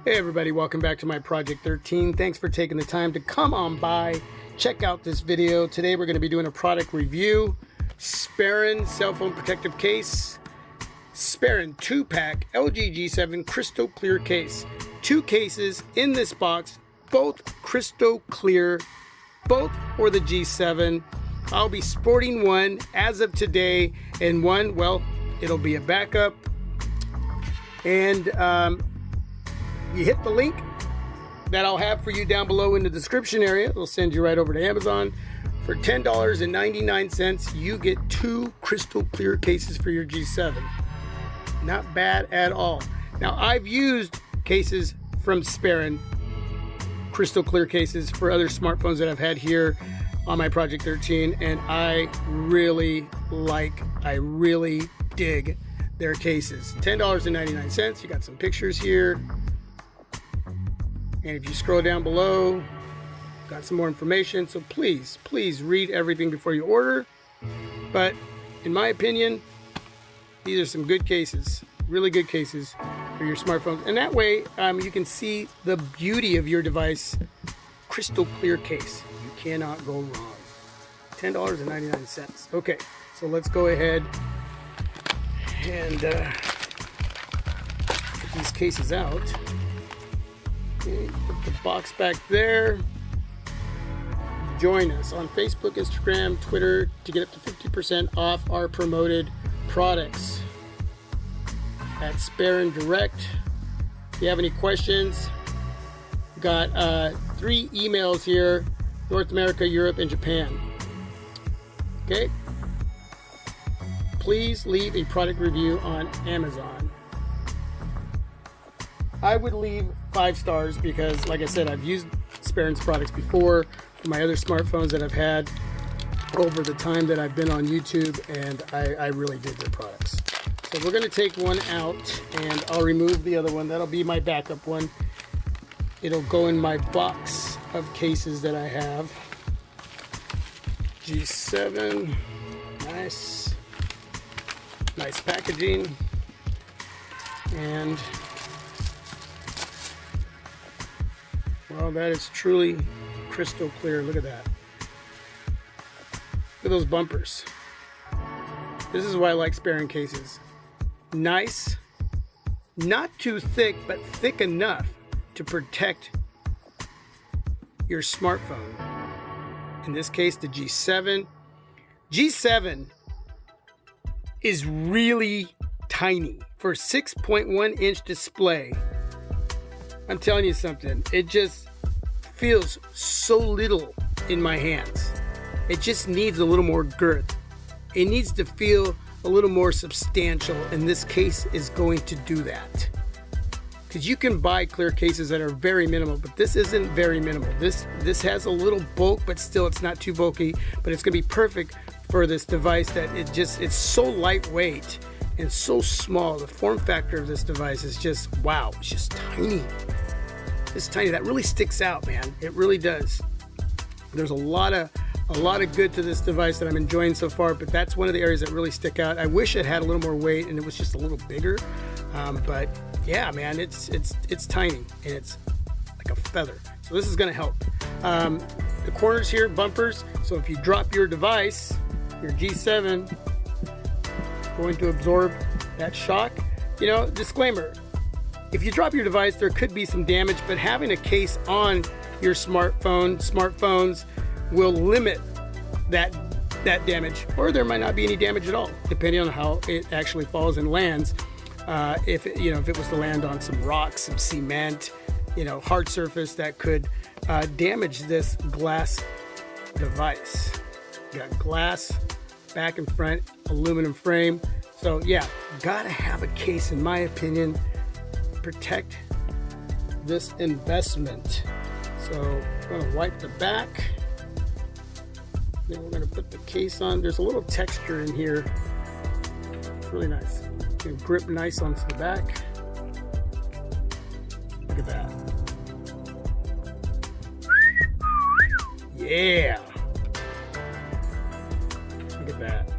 Hey everybody, welcome back to my Project 13. Thanks for taking the time to come on by, check out this video. Today we're going to be doing a product review. Sparin cell phone protective case. Sparin 2-pack LG G7 crystal clear case. 2 cases in this box, both crystal clear, both for the G7. I'll be sporting one as of today, and one, well, it'll be a backup. And you hit the link that I'll have for you down below in the description area. It'll send you right over to Amazon. For $10.99, you get 2 crystal clear cases for your G7. Not bad at all. Now, I've used cases from Sparin, crystal clear cases, for other smartphones that I've had here on my Project 13, and I really dig their cases. $10.99. You got some pictures here. And if you scroll down below, got some more information. So please read everything before you order. But in my opinion, these are some good cases, really good cases for your smartphones. And that way you can see the beauty of your device. Crystal clear case. You cannot go wrong. $10.99. Okay, so let's go ahead and get these cases out. Okay, put the box back there. Join us on Facebook, Instagram, Twitter to get up to 50% off our promoted products at Sparin Direct. If you have any questions, we've got 3 emails here: North America, Europe, and Japan. Okay, please leave a product review on Amazon. I would leave 5 stars because, like I said, I've used Sparin's products before for my other smartphones that I've had over the time that I've been on YouTube, and I really dig their products. So we're going to take one out, and I'll remove the other one. That'll be my backup one. It'll go in my box of cases that I have. G7, nice packaging, and well, that is truly crystal clear. Look at that. Look at those bumpers. This is why I like Sparin cases. Nice, not too thick, but thick enough to protect your smartphone. In this case, the G7. G7 is really tiny for a 6.1 inch display. I'm telling you something, it just feels so little in my hands. It just needs a little more girth. It needs to feel a little more substantial, and this case is going to do that. Because you can buy clear cases that are very minimal, but this isn't very minimal. This has a little bulk, but still it's not too bulky, but it's going to be perfect for this device that it's so lightweight and so small. The form factor of this device is just, wow, it's just tiny. It's tiny. That really sticks out, man. It really does. There's a lot of good to this device that I'm enjoying so far, but that's one of the areas that really stick out. I wish it had a little more weight and it was just a little bigger, but yeah, man, it's tiny and it's like a feather. So this is going to help. The corners here, bumpers. So if you drop your device, your G7, going to absorb that shock. You know, disclaimer, if you drop your device, there could be some damage, but having a case on your smartphones will limit that damage, or there might not be any damage at all, depending on how it actually falls and lands. If it was to land on some rocks, some cement, hard surface, that could damage this glass device. You got glass back and front, aluminum frame. So yeah, gotta have a case, in my opinion. Protect this investment. So I'm going to wipe the back. Then we're going to put the case on. There's a little texture in here. It's really nice. You can grip nice onto the back. Look at that. Yeah. Look at that.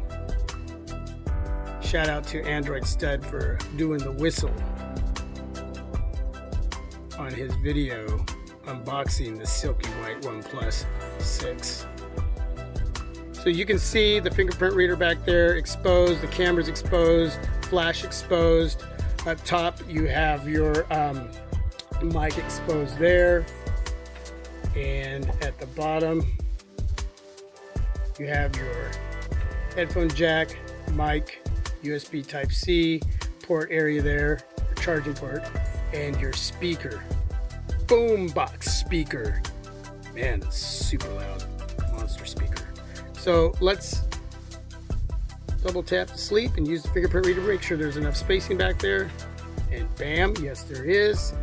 Shout out to Android Stud for doing the whistle. on his video unboxing the Silky White OnePlus 6. So you can see the fingerprint reader back there exposed, the camera's exposed, flash exposed. Up top you have your mic exposed there, and at the bottom you have your headphone jack, mic, USB Type-C port area there, your charging port, and your speaker. Boombox speaker. Man, it's super loud. Monster speaker. So let's double tap to sleep and use the fingerprint reader to make sure there's enough spacing back there. And bam, yes there is.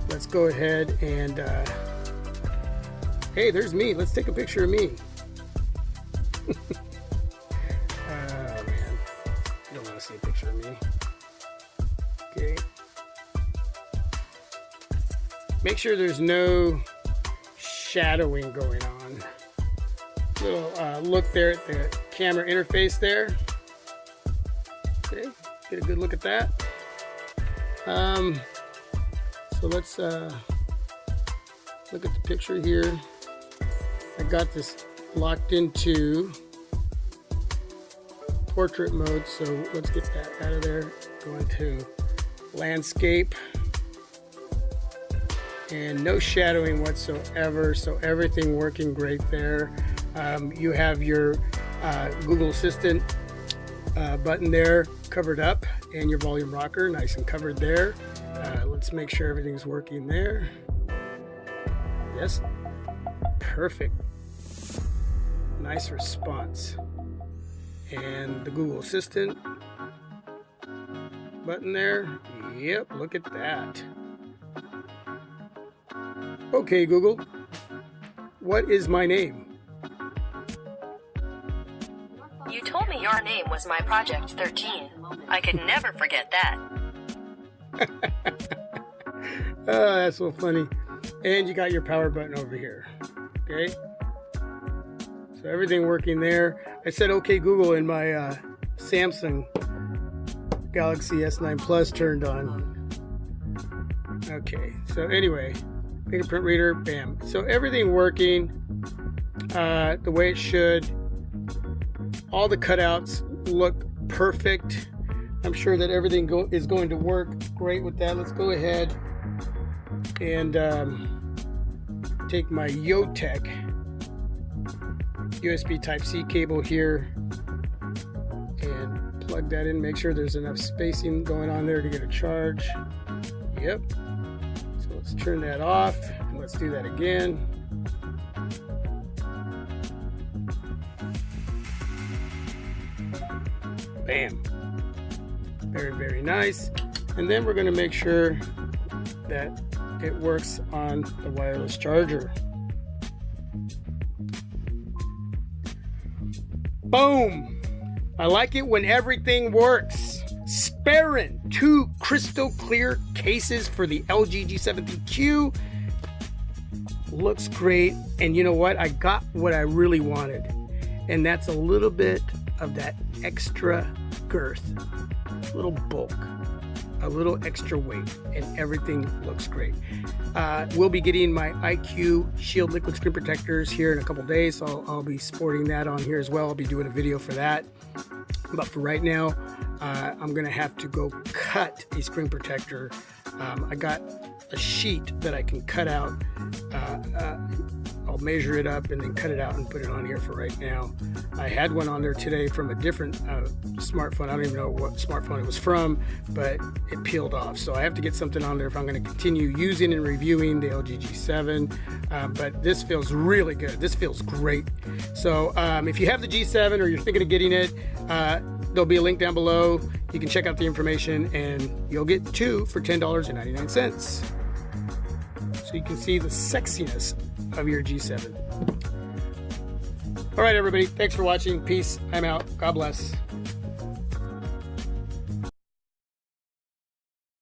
Let's go ahead and hey, there's me. Let's take a picture of me. Oh man, I don't want to see a picture of me. Okay. Make sure there's no shadowing going on. Little look there at the camera interface there. Okay, get a good look at that. So let's look at the picture here. I got this locked into portrait mode, so let's get that out of there. Go into landscape, and no shadowing whatsoever, so everything working great there. You have your Google Assistant button there covered up, and your volume rocker nice and covered there. Let's make sure everything's working there. Yes, perfect. Nice response. And the Google Assistant button there. Yep, look at that. Okay, Google, what is my name? You told me your name was my Project 13. I could never forget that. Oh, that's so funny. And you got your power button over here. Okay. So everything working there. I said, okay, Google, and my Samsung Galaxy S9 Plus turned on. Okay. So anyway, fingerprint reader, bam. So everything working the way it should. All the cutouts look perfect. I'm sure that everything is going to work great with that. Let's go ahead and take my Yotech USB Type-C cable here and plug that in. Make sure there's enough spacing going on there to get a charge. Yep. So let's turn that off and let's do that again. Bam. Very, very nice. And then we're going to make sure that it works on the wireless charger. Boom! I like it when everything works. Sparin, 2 crystal clear cases for the LG G7 ThinQ. Looks great. And you know what? I got what I really wanted. And that's a little bit of that extra girth, a little bulk, a little extra weight, and everything looks great. We'll be getting my IQ Shield liquid screen protectors here in a couple days, so I'll be sporting that on here as well. I'll be doing a video for that. But for right now, I'm gonna have to go cut a screen protector. I got a sheet that I can cut out. I'll measure it up and then cut it out and put it on here for right now. I had one on there today from a different smartphone. I don't even know what smartphone it was from, but it peeled off. So I have to get something on there if I'm going to continue using and reviewing the LG G7. But this feels really good. This feels great. So if you have the G7 or you're thinking of getting it, there'll be a link down below. You can check out the information and you'll get 2 for $10.99. So you can see the sexiness of your G7. All right, everybody. Thanks for watching. Peace. I'm out. God bless.